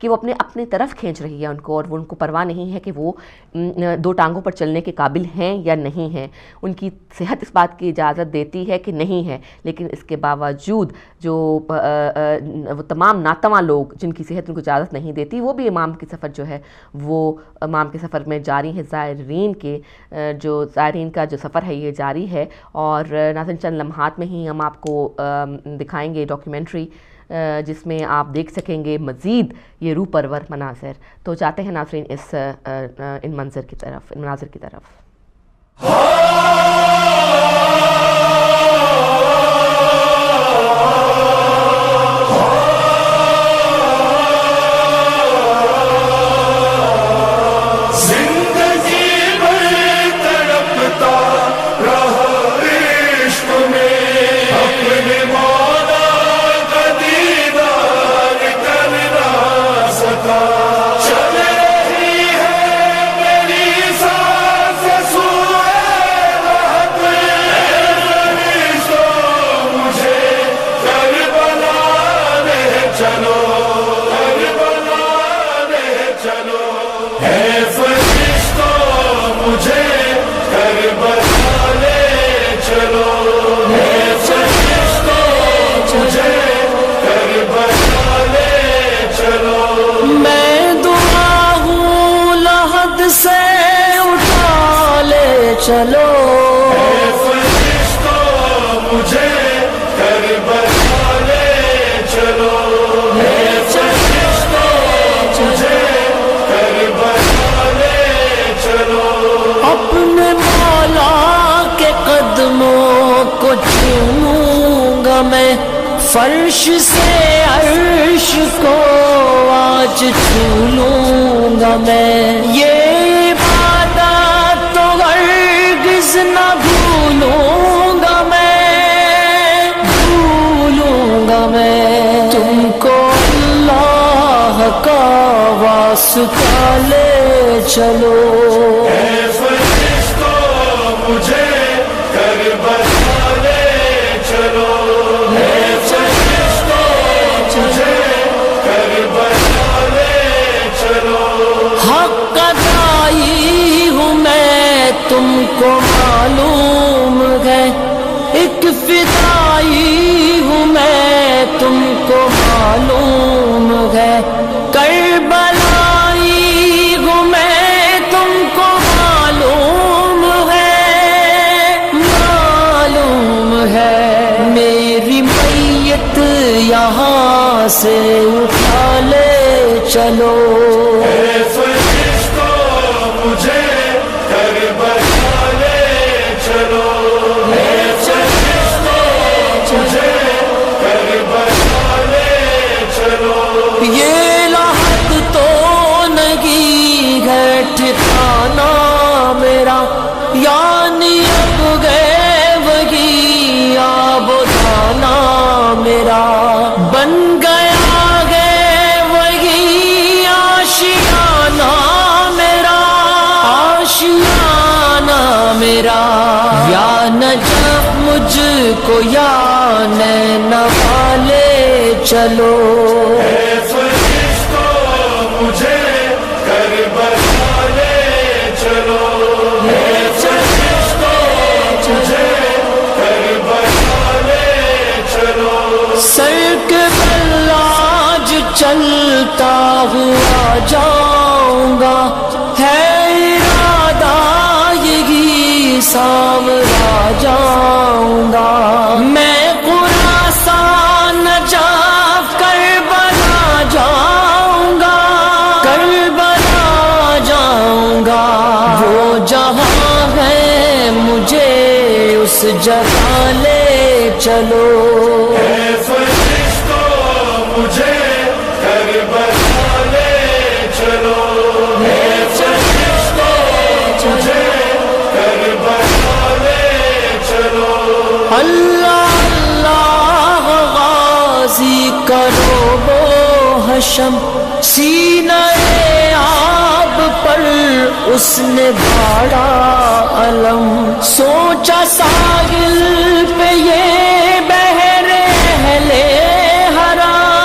کہ وہ اپنے طرف کھینچ رہی ہے ان کو، اور وہ ان کو پرواہ نہیں ہے کہ وہ دو ٹانگوں پر چلنے کے قابل ہیں یا نہیں ہیں. ان کی صحت اس بات کی اجازت دیتی ہے کہ نہیں ہے، لیکن اس کے باوجود جو وہ تمام ناتواں لوگ جن کی صحت ان کو اجازت نہیں دیتی، وہ بھی امام کی سفر جو ہے وہ امام کے سفر میں جاری ہے. زائرین کا جو سفر ہے یہ جاری ہے. اور ناظرین چند لمحات میں ہی ہم آپ کو دکھائیں گے ڈاکیومنٹری جس میں آپ دیکھ سکیں گے مزید یہ روح پرور مناظر. تو جاتے ہیں ناظرین ان مناظر کی طرف. چلو فرشتوں مجھے کربلا لے چلو، فرشتوں مجھے کربلا لے چلو. اپنے مولا کے قدموں کو چوموں گا میں، فرش سے عرش کو آج چھو لوں گا میں. یہ نہ بھولوں گا میں تم کو اللہ کا واسطہ لے چلو. اے فرشتوں مجھے کربلا لے چلو، اے فرشتوں مجھے کربلا لے چلو. حق ادائی ہوں میں تم کو معلوم ہے، ایک فدائی ہوں میں تم کو معلوم ہے، کربلائی ہوں میں تم کو معلوم ہے. میری میت یہاں سے اٹھا لے چلو. اے فرشتوں مجھے کربلا لے چلو، اے فرشتوں مجھے کربلا لے چلو. یہ لحد تو نہیں ہے ٹھکانا میرا، یعنی اب گئے وہی آب و دانا میرا، بن گیا گئے وہی آشیانہ میرا، آشیانہ میرا. یا نجف مجھ کو یا نینوا لے چلو. اے فرشتوں مجھے کربلا لے چلو، اے فرشتوں مجھے کربلا لے چلو. سر کے بل آج چلتا ہوا جاؤں گا، ہے ارادہ یہی سامرا جاؤں گا. میں خراسان نجف کربلا جاؤں گا، کربلا جاؤں گا. وہ جہاں ہے مجھے اس جگہ لے چلو. اے فرشتوں مجھے کربلا لے چلو، اے فرشتوں مجھے کربلا لے چلو. اللہ اللہ غازی کرو وہ حشم، سینہ آب پر اس نے گاڑا علم. سوچا ساحل پہ یہ بحر اہل حرام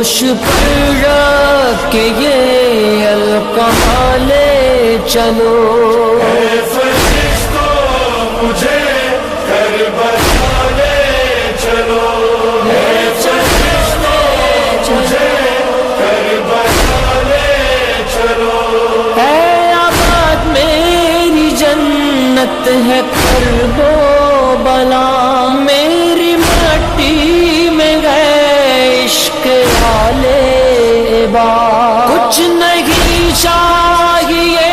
دوش پر رکھ کے یہ القاں لے چلو، اے فرشتوں مجھے کربلا لے چلو، اے فرشتوں مجھے کربلا لے چلو، اے آباد میری جنت ہے کرب و بلا، میری مٹی میں گئے عشق والے با، کچھ نہیں چاہیے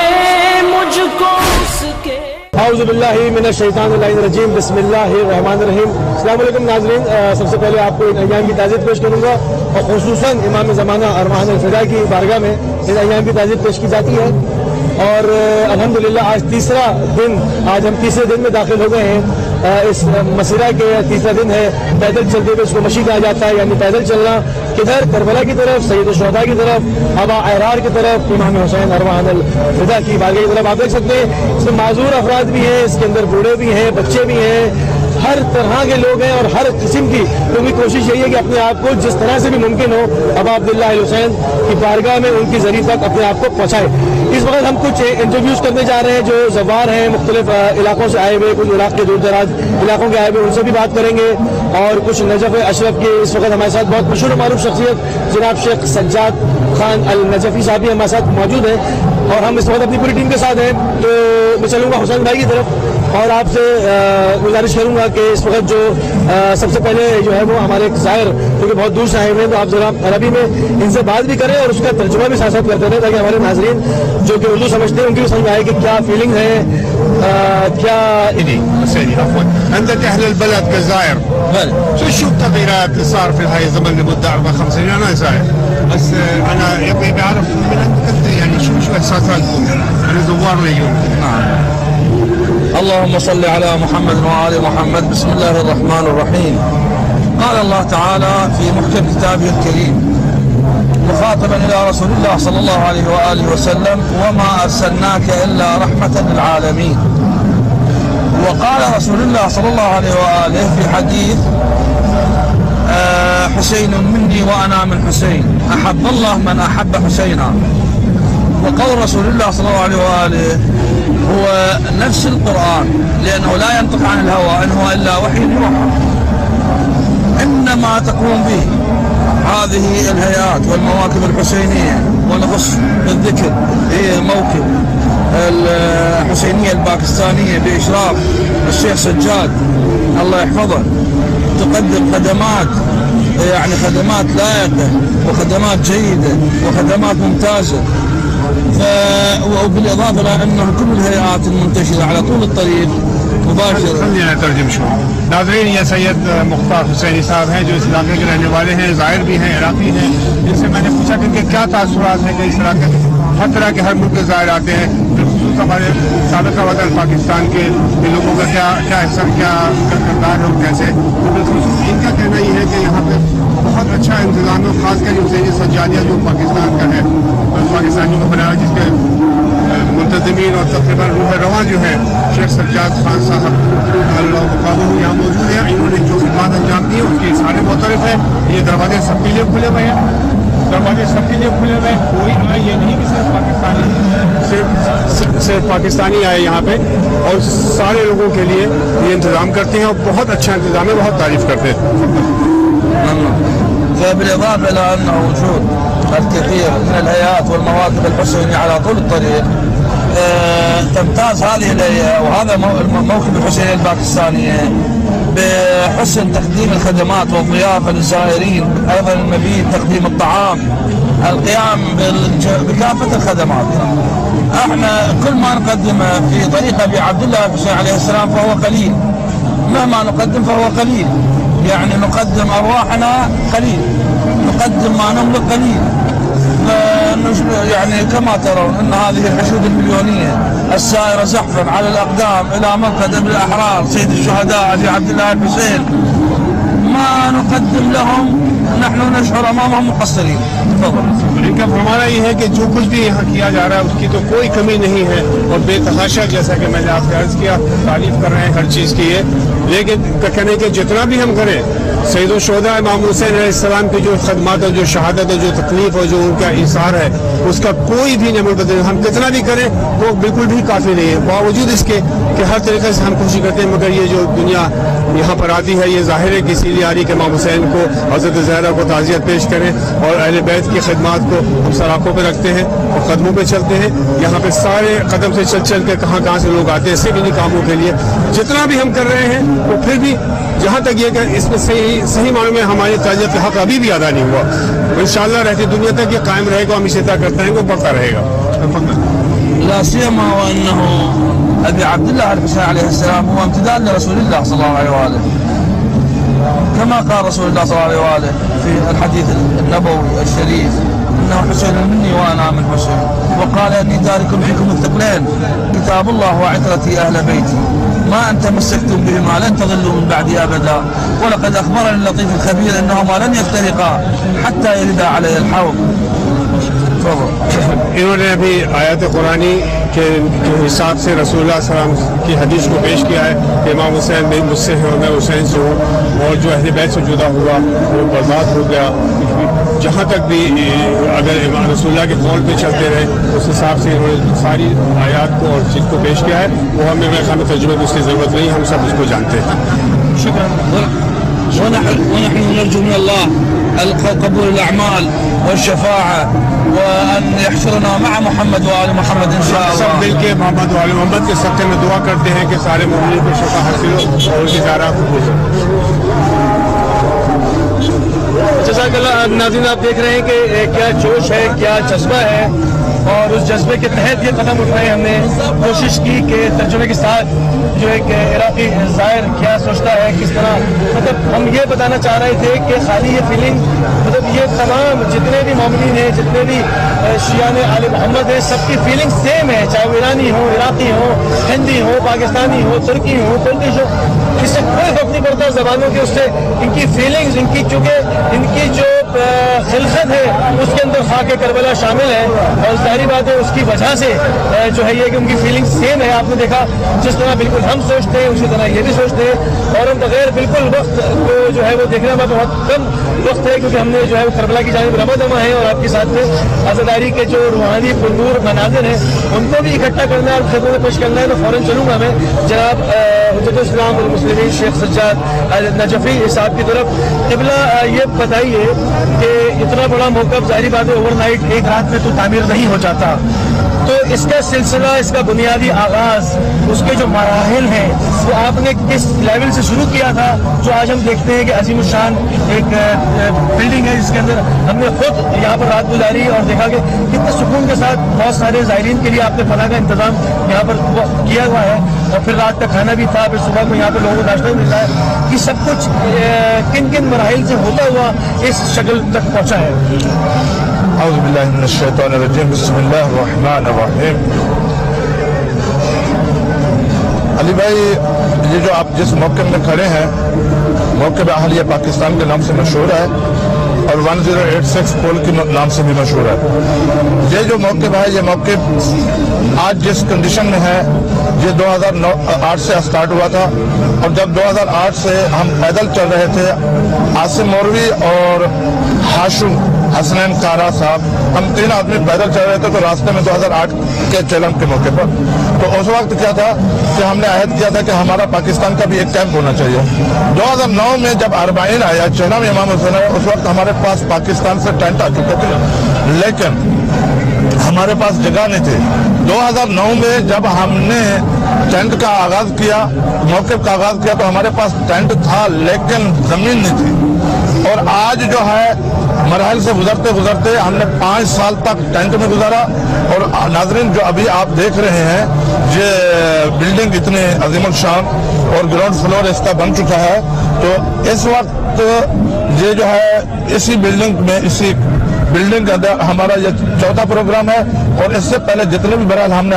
مجھ کو اس کے۔ اعوذ باللہ من الشیطان الرجیم، بسم اللہ الرحمن الرحیم۔ السلام علیکم ناظرین، سب سے پہلے آپ کو ان ایام کی تعزیت پیش کروں گا، اور خصوصاً امام زمانہ ارمان الفدا کی بارگاہ میں ان ایام کی تعزیت پیش کی جاتی ہے، اور الحمدللہ آج تیسرا دن، آج ہم تیسرے دن میں داخل ہو گئے ہیں۔ اس مسیرہ کے تیسرا دن ہے، پیدل چلتے ہوئے اس کو مشی کہا جاتا ہے، یعنی پیدل چلنا، کدھر؟ کربلا کی طرف، سید الشہداء کی طرف، ابا احرار کی طرف، امام حسین ارمان الفدا کی بارگاہ کی طرف۔ آپ دیکھ سکتے ہیں اس میں معذور افراد بھی ہیں، اس کے اندر بوڑھے بھی ہیں، بچے بھی ہیں، ہر طرح کے لوگ ہیں، اور ہر قسم کی لوگوں کی کوشش یہی ہے کہ اپنے آپ کو جس طرح سے بھی ممکن ہو ابا عبداللہ حسین کی بارگاہ میں ان کی ذریعے تک اپنے آپ کو پہنچائے۔ اس وقت ہم کچھ انٹرویوز کرنے جا رہے ہیں جو زوار ہیں، مختلف علاقوں سے آئے ہوئے، کچھ عراق کے دور دراز علاقوں کے آئے ہوئے، ان سے بھی بات کریں گے، اور کچھ نجف اشرف کے اس وقت ہمارے ساتھ بہت مشہور و معروف شخصیت جناب شیخ سجاد خان النجفی صاحب بھی ہمارے ساتھ موجود ہیں، اور ہم اس وقت اپنی پوری ٹیم کے ساتھ ہیں۔ تو میں چلوں گا حسین بھائی کی طرف، اور آپ سے گزارش کروں گا کہ اس وقت جو سب سے پہلے جو ہے وہ ہمارے ایک ظاہر کیونکہ بہت دور سے آئے ہوئے ہیں، تو آپ ذرا عربی میں ان سے بات بھی کریں اور اس کا ترجمہ بھی ساتھ ساتھ کرتے رہیں، تاکہ ہمارے ناظرین جو کہ اردو سمجھتے ہیں ان کی بھی سمجھ آئے کہ کیا فیلنگ ہے، کیا سيدي عفوا. انت اهل البلد كزائر شو تشوف التغييرات اللي صار في هاي الزمن لمده 4-5 سنين؟ انا زائر بس انا يبغي بعرف من عندك انت يعني شو احساساتكم؟ انا زوار اليوم. اللهم صل على محمد وآل محمد. بسم الله الرحمن الرحيم. قال الله تعالى في محكم كتابه الكريم مخاطبا إلى رسول الله صلى الله عليه وآله وسلم: وما أرسلناك إلا رحمة للعالمين. وقال رسول الله صلى الله عليه وآله في حديث: حسين مني وأنا من حسين، أحب الله من أحب حسينا. وقول رسول الله صلى الله عليه وآله هو نفس القرآن، لأنه لا ينطق عن الهوى، إن هو إلا وحي يوحى. إنما تقوم به هذه الهيئات والمواكب الحسينية، ونخص بالذكر هي موكب الحسينية الباكستانية بإشراف الشيخ سجاد الله يحفظه، تقدم خدمات، يعني خدمات لائقة وخدمات جيدة وخدمات ممتازة. وبالإضافة إلى أنه كل الهيئات المنتشرة على طول الطريق مباشرة. خلينا نترجم شوي. ناظرین، یہ سید مختار حسینی صاحب ہیں جو اس علاقے کے رہنے والے ہیں، زائر بھی ہیں، عراقی ہیں۔ ان سے میں نے پوچھا کہ ان کے کیا تاثرات ہیں کہ اس طرح کے ہر طرح کے ہر ملک کے زائر آتے ہیں، بالخصوص ہمارے سابق وطن پاکستان کے لوگوں کا کیا حصہ، کیا کردار ہے اور کیسے۔ بالخصوص ان کا کہنا یہ ہے کہ یہاں پہ بہت اچھا انتظام ہے، خاص کر حسینی سجادیہ جو پاکستان کا ہے، پاکستانیوں کو بنایا، جس کے منتظمین اور تقریباً روح رواں جو ہے شیخ سجاد خان صاحب اللہ مقابل یہاں موجود ہیں۔ انہوں نے جو خدمات انجام دی اس کے سارے معترف ہیں۔ یہ دروازے سب کے لیے کھلے ہوئے ہیں، دروازے سب کے لیے کھلے ہوئے ہیں، کوئی یہ نہیں کہ صرف پاکستانی صرف پاکستانی آئے یہاں پہ، اور سارے لوگوں کے لیے یہ انتظام کرتے ہیں، اور بہت اچھا انتظام ہے، بہت تعریف کرتے ہیں۔ فبالإضافة إلى أنه وجود الكثير من الهيئات والمواكب الحسينية على طول الطريق، تمتاز هذه الهيئة وهذا موكب الحسينية الباكستانية بحسن تقديم الخدمات والضيافة للزائرين، أيضا المبيت، تقديم الطعام، القيام بكافة الخدمات. احنا كل ما نقدمه في طريق أبي عبد الله الحسين عليه السلام فهو قليل، مهما نقدم فهو قليل، يعني نقدم أرواحنا قليل، نقدم ما نملك قليل. يعني كما ترون أن هذه الحشود المليونية السائرة زحفا على الأقدام إلى مرقد ابن الأحرار سيد الشهداء أبي عبد الله الحسين، ما نقدم لهم نحن نشعر امامهم مقصرين. تفضل. ان کا فرمانا یہ ہے کہ جو کچھ بھی یہاں کیا جا رہا ہے اس کی تو کوئی کمی نہیں ہے اور بے تحاشا، جیسا کہ میں نے آپ سے عرض کیا، تعریف کر رہے ہیں ہر چیز کی ہے، لیکن کہنے کہ جتنا بھی ہم کریں سید الشہداء امام حسین علیہ السلام کی جو خدمات اور جو شہادت اور جو تکلیف اور جو ان کا ایثار ہے اس کا کوئی بھی نمبر بدل، ہم کتنا بھی کریں وہ بالکل بھی کافی نہیں ہے، باوجود اس کے کہ ہر طریقے سے ہم کوشش کرتے ہیں، مگر یہ جو دنیا یہاں پر آتی ہے یہ ظاہر ہے کہ اسی لیے آ رہی کہ امام حسین کو، حضرت زہرا کو تعزیت پیش کریں اور اہل بیت کی خدمات کو ہم سراخوں پہ رکھتے ہیں اور قدموں پہ چلتے ہیں. یہاں پہ سارے قدم سے چل چل کے کہاں سے لوگ آتے ہیں صرف انہیں کاموں کے لیے. جتنا بھی ہم کر رہے ہیں وہ پھر بھی جہاں تک یہ کہ اس میں صحیح معنوں میں ہماری تعزیت کا حق ابھی بھی ادا نہیں ہوا. انشاءاللہ رہتی دنیا تک یہ قائم رہے گا، ہم اسے طے کرتے ہیں کہ وہ بڑھتا رہے گا. لا سيما وانه ابي عبد الله الحسين عليه السلام هو امتداد لرسول الله صلى الله عليه واله، كما قال رسول الله صلى الله عليه واله في الحديث النبوي الشريف انه حسين مني وانا من حسين، وقال اني تارك فيكم الثقلين كتاب الله وعترتي اهل بيتي ما ان تمسكتم بهما لن تضلوا من بعدي ابدا، ولقد اخبرني اللطيف الخبير انهما لن يفترقا حتى يردا علي الحوض. انہوں نے ابھی آیت قرآنی کے حساب سے رسول اللہ صلی اللہ علیہ وسلم کی حدیث کو پیش کیا ہے کہ امام حسین بھی مجھ سے ہیں اور میں حسین سے ہوں، اور جو اہل بیت سے جدا ہوا وہ برباد ہو گیا. جہاں تک بھی اگر امام رسول اللہ کے قول پہ چلتے رہے اس حساب سے انہوں نے ساری آیات کو اور چیز کو پیش کیا ہے. وہ ہمیں میرے خیال میں ترجمے کی اس کی ضرورت نہیں، ہم سب اس کو جانتے ہیں. شکرا. ونحن نرجو من الله قبول الأعمال والشفاعة وأن يحشرنا مع محمد وآل محمد إن شاء سب الله. مل کے محمد وآل محمد کے صدقے میں دعا کرتے ہیں کہ سارے مومنین کو شفاعت حاصل ہو اور ان کی زیارت قبول ہو. جزاک اللہ. ناظرین آپ دیکھ رہے ہیں کہ کیا جوش ہے، کیا جذبہ ہے، اور اس جذبے کے تحت یہ قدم اٹھائے. ہم نے کوشش کی کہ ترجمے کے ساتھ جو ایک عراقی زائر کیا سوچتا ہے، کس طرح، مطلب ہم یہ بتانا چاہ رہے تھے کہ خالی یہ فیلنگ، مطلب یہ تمام جتنے بھی مومنین ہیں، جتنے بھی شیعان آل محمد ہیں، سب کی فیلنگ سیم ہے، چاہے وہ ایرانی ہو، عراقی ہو، ہندی ہو، پاکستانی ہو، ترکی ہو، ترکش ہو، اس سے کوئی فرق نہیں پڑتا زبانوں کے. اس سے ان کی فیلنگز، ان کی چونکہ ان کی جو خلقت ہے اس کے اندر خاک کربلا شامل ہے، اور ظاہری بات ہے اس کی وجہ سے جو ہے یہ کہ ان کی فیلنگ سیم ہے. آپ نے دیکھا جس طرح بالکل ہم سوچتے ہیں اسی طرح یہ بھی سوچتے ہیں، اور ہم بغیر بالکل وقت کو جو ہے وہ دیکھنے میں بہت کم وقت ہے کیونکہ ہم نے جو ہے وہ کربلا کی جانب رمد ہوا ہے، اور آپ کے ساتھ میں عزاداری کے جو روحانی پرنور مناظر ہیں ان کو بھی اکٹھا کرنا ہے اور خدمت میں پیش کرنا ہے. تو فوراً چلوں گا میں جناب حجت الاسلام والمسلمین شیخ سجاد نجفی صاحب کی طرف. قبلہ یہ بتائیے کہ اتنا بڑا موقف ظاہری بات ہے اوور نائٹ ایک رات میں تو تعمیر نہیں ہو جاتا، تو اس کا سلسلہ، اس کا بنیادی آغاز، اس کے جو مراحل ہیں وہ آپ نے کس لیول سے شروع کیا تھا جو آج ہم دیکھتے ہیں کہ عظیم الشان ایک بلڈنگ ہے جس کے اندر ہم نے خود یہاں پر رات گزاری اور دیکھا کہ کتنے سکون کے ساتھ بہت سارے زائرین کے لیے آپ نے فلاح کا انتظام یہاں پر کیا ہوا ہے، اور پھر رات کا کھانا بھی تھا، پھر صبح میں یہاں پر لوگوں کو ناشتہ بھی مل رہا ہے، کہ سب کچھ کن کن مراحل سے ہوتا ہوا اس شکل تک پہنچا ہے. اعوذ باللہ من الشیطان الرجیم، بسم اللہ الرحمن الرحیم. علی بھائی، یہ جو آپ جس موقع میں کھڑے ہیں موقع اہلیہ پاکستان کے نام سے مشہور ہے اور 1086 پول کے نام سے بھی مشہور ہے. یہ جو موقع ہے، یہ موقع آج جس کنڈیشن میں ہے یہ 2008 سے سٹارٹ ہوا تھا، اور جب 2008 سے ہم پیدل چل رہے تھے، عاصم موروی اور ہاشم حسنین کارا صاحب، ہم تین آدمی پیدل چل رہے تھے تو راستے میں 2008 کے چیلنج کے موقع پر، تو اس وقت کیا تھا کہ ہم نے عہد کیا تھا کہ ہمارا پاکستان کا بھی ایک کیمپ ہونا چاہیے. 2009 میں جب اربعین آیا، چہنا میں امام حسین آیا، اس وقت ہمارے پاس پاکستان سے ٹینٹ آ چکے تھے لیکن ہمارے پاس جگہ نہیں تھی. 2009 میں جب ہم نے ٹینٹ کا آغاز کیا، موقف کا آغاز کیا، تو ہمارے پاس ٹینٹ تھا لیکن زمین نہیں تھی. اور آج جو ہے مراحل سے گزرتے گزرتے ہم نے 5 سال تک ٹینٹ میں گزارا. اور ناظرین، جو ابھی آپ دیکھ رہے ہیں یہ بلڈنگ اتنے عظیم الشان اور گراؤنڈ فلور اس کا بن چکا ہے، تو اس وقت یہ جو ہے اسی بلڈنگ کے اندر ہمارا یہ چوتھا پروگرام ہے. اور اس سے پہلے جتنے بھی بہرحال ہم نے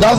10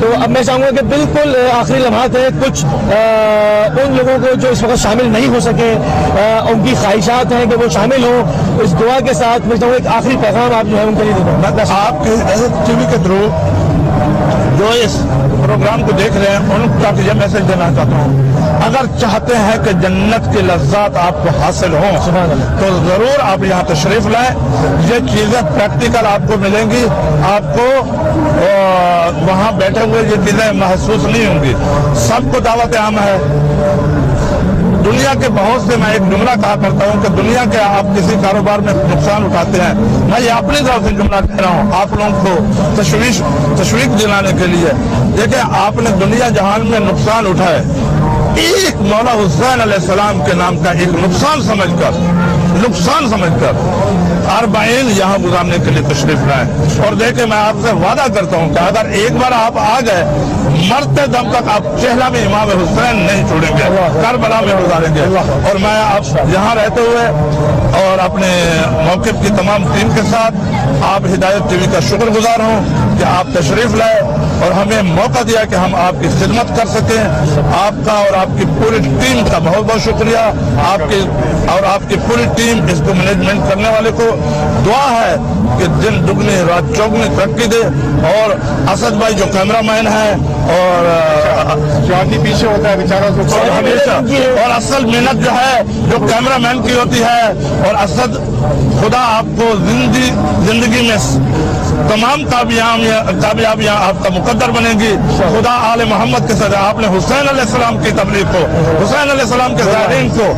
تو اب میں چاہوں گا کہ بالکل آخری لمحات ہیں، کچھ ان لوگوں کو جو اس وقت شامل نہیں ہو سکے ان کی خواہشات ہیں کہ وہ شامل ہوں، اس دعا کے ساتھ میں چاہوں گا ایک آخری پیغام آپ جو ہے ان کے لیے دینا۔ آپ کے ٹی وی کے تھرو جو اس پروگرام کو دیکھ رہے ہیں ان تک یہ میسج دینا چاہتا ہوں، اگر چاہتے ہیں کہ جنت کی لذات آپ کو حاصل ہوں تو ضرور آپ یہاں تشریف لائیں، یہ چیزیں پریکٹیکل آپ کو ملیں گی، آپ کو وہاں بیٹھے ہوئے یہ چیزیں محسوس نہیں ہوں گی۔ سب کو دعوت عام ہے۔ دنیا کے بہت سے، میں ایک جملہ کہا کرتا ہوں کہ دنیا کے آپ کسی کاروبار میں نقصان اٹھاتے ہیں، میں یہ اپنی طرف سے جملہ کہہ رہا ہوں آپ لوگوں کو تشویش دلانے کے لیے۔ دیکھیں آپ نے دنیا جہان میں نقصان اٹھائے، ایک مولا حسین علیہ السلام کے نام کا ایک نقصان سمجھ کر 40 یہاں گزارنے کے لیے تشریف لائیں، اور دیکھیں میں آپ سے وعدہ کرتا ہوں کہ اگر ایک بار آپ آ گئے مرتے دم تک آپ چہلہ میں امام حسین نہیں چھوڑیں گے، کربلا میں گزاریں گے۔ اور میں آپ یہاں رہتے ہوئے اور اپنے موقف کی تمام ٹیم کے ساتھ آپ ہدایت ٹی وی کا شکر گزار ہوں کہ آپ تشریف لائے اور ہمیں موقع دیا کہ ہم آپ کی خدمت کر سکیں۔ آپ کا اور آپ کی پوری ٹیم کا بہت بہت شکریہ، آپ کی پوری ٹیم، اس کو مینجمنٹ کرنے والے کو دعا ہے کہ دن دگنی رات چوگنی ترقی دے، اور اسد بھائی جو کیمرہ مین ہے اور شادی پیچھے ہوتا ہے بیچارہ ہمیشہ، اور اصل محنت جو ہے جو کیمرہ مین کی ہوتی ہے، اور اسد خدا آپ کو زندگی میں تمام کامیابیاں آپ کا مقدر بنے گی۔ خدا آل محمد کے ساتھ آپ نے حسین علیہ السلام کی تبلیغ کو، حسین علیہ السلام کے زائرین کو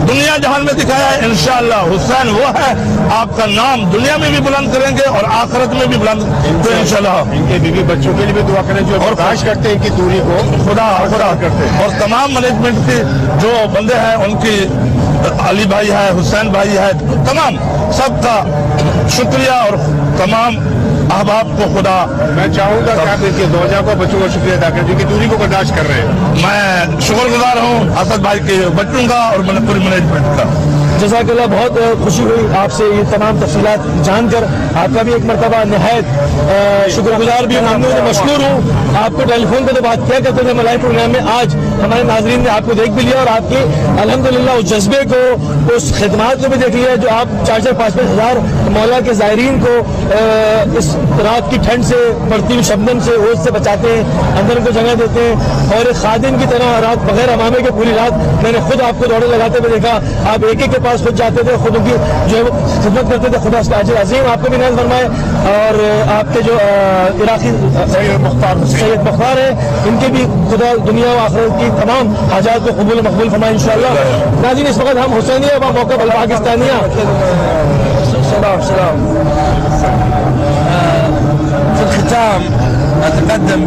دنیا جہان میں دکھایا ہے۔ انشاءاللہ حسین وہ ہے، آپ کا نام دنیا میں بھی بلند کریں گے اور آخرت میں بھی بلند، تو انشاءاللہ ان کے بیوی بچوں کے لیے بھی دعا کریں جو برداشت کرتے ہیں ان کی دوری کو، خدا کرتے ہیں، اور تمام مینجمنٹ کے جو بندے ہیں ان کی، علی بھائی ہے، حسین بھائی ہے، تمام سب کا شکریہ، اور تمام احباب کو خدا، میں چاہوں گا کہ آپ ان کی دوجہ کو بچوں کا شکریہ ادا کریں جن کی دوری کو برداشت کر رہے ہیں۔ میں شکر گزار ہوں اسد بھائی کے بچوں کا اور پوری مینجمنٹ کا۔ جزاک اللہ، بہت خوشی ہوئی آپ سے یہ تمام تفصیلات جان کر، آپ کا بھی ایک مرتبہ نہایت شکر گزار بھی ہوں، مشکور ہوں۔ آپ کو ٹیلی فون پہ تو بات کیا کرتے تھے ملائی پروگرام میں، آج ہمارے ناظرین نے آپ کو دیکھ بھی لیا اور آپ کے الحمدللہ اس جذبے کو، اس خدمات کو بھی دیکھ لیا جو آپ 4-5 ہزار مولا کے زائرین کو اس رات کی ٹھنڈ سے، پڑتی ہوئی شبنم سے، اوز سے بچاتے ہیں، اندر کو جگہ دیتے ہیں، اور ایک خادم کی طرح رات بغیر امامے کے پوری رات میں نے خود آپ کو دوڑے لگاتے ہوئے دیکھا، آپ ایک ایک کے پاس خود جاتے تھے، خود ان کی جو ہے وہ خدمت کرتے تھے۔ خدا اس کا اجر عظیم آپ کو بھی نعمت فرمائے، اور آپ کے جو عراقی سید مختار ہیں ان کے بھی خدا دنیا و آخرت کی تمام حاجات کو قبول مقبول فرمائے انشاءاللہ۔ ناظرین اس وقت ہم حسینیہ و موقع پاکستانیہ سلام في الختام أتقدم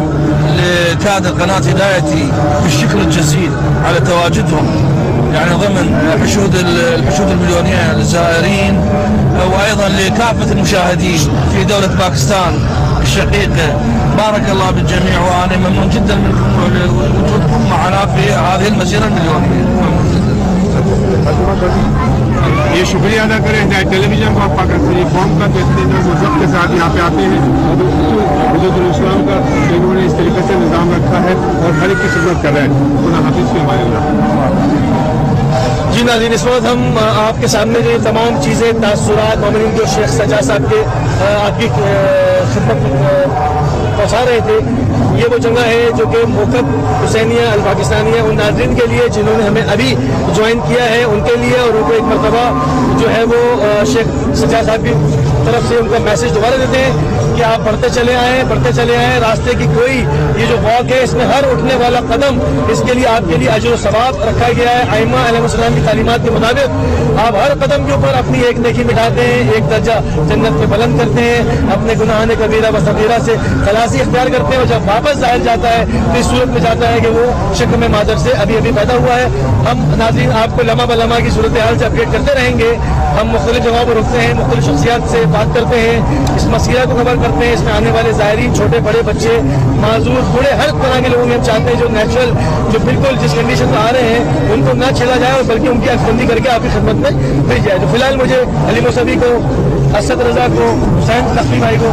لكادر قناة هدايتي بالشكر الجزيل على تواجدهم يعني ضمن الحشود المليونية للزائرين، وأيضا لكافة المشاهدين في دولة باكستان الشقيقة. بارك الله بالجميع، وأنا ممنون جدا منكم وجودكم معنا في هذه المسيرة المليونية. یہ شکریہ ادا کریں ہدایت ٹیلی ویژن کا اور پاکستانی قوم کا، تو اتنے ضبط کے ساتھ یہاں پہ آتے ہیں حضرت الاسلام کا انہوں نے اس طریقے سے نظام رکھا ہے اور ہر ایک کی خدمت کر رہے ہیں۔ خدا حافظ کے ہمارے جی ناظرین، اس وقت ہم آپ کے سامنے جو تمام چیزیں، تاثرات مومنین جو شیخ سجاد صاحب کے آپ کی خدمت پہنچا رہے تھے، یہ وہ جگہ ہے جو کہ موقف حسینیہ الپاکستانیہ ان ناظرین کے لیے جنہوں نے ہمیں ابھی جوائن کیا ہے ان کے لیے، اور ان کو ایک مرتبہ جو ہے وہ شیخ سجاد صاحب کی طرف سے ان کا میسج دوبارہ دیتے ہیں کہ آپ بڑھتے چلے آئیں، راستے کی کوئی یہ جو واک ہے اس میں ہر اٹھنے والا قدم اس کے لیے آپ کے لیے اجر و ثواب رکھا گیا ہے۔ ائمہ علیہ السلام کی تعلیمات کے مطابق آپ ہر قدم کے اوپر اپنی ایک نیکی مٹاتے ہیں، ایک درجہ جنت میں بلند کرتے ہیں، اپنے گناہان کبیرہ و صغیرہ سے خلاصی اختیار کرتے ہیں، اور جب واپس ظاہر جاتا ہے تو اس صورت میں جاتا ہے کہ وہ شکم مادر سے ابھی پیدا ہوا ہے۔ ہم ناظرین آپ کو لمحہ بلمحہ کی صورتحال سے اپڈیٹ کرتے رہیں گے، ہم مختلف جگہوں پر رکتے ہیں، مختلف شخصیات سے بات کرتے ہیں، اس مسئلہ کو خبر کرتے ہیں، اس میں آنے والے زائرین چھوٹے بڑے بچے معذور بوڑھے ہر طرح کے لوگوں میں ہم چاہتے ہیں جو نیچرل جو بالکل جس کنڈیشن میں آ رہے ہیں ان کو نہ چھیڑا جائے اور بلکہ ان کی عکس بندی کر کے آپ کی خدمت میں بھیج جائے۔ تو فی الحال مجھے علی موسوی کو، اسد رضا کو، حسین نقوی بھائی کو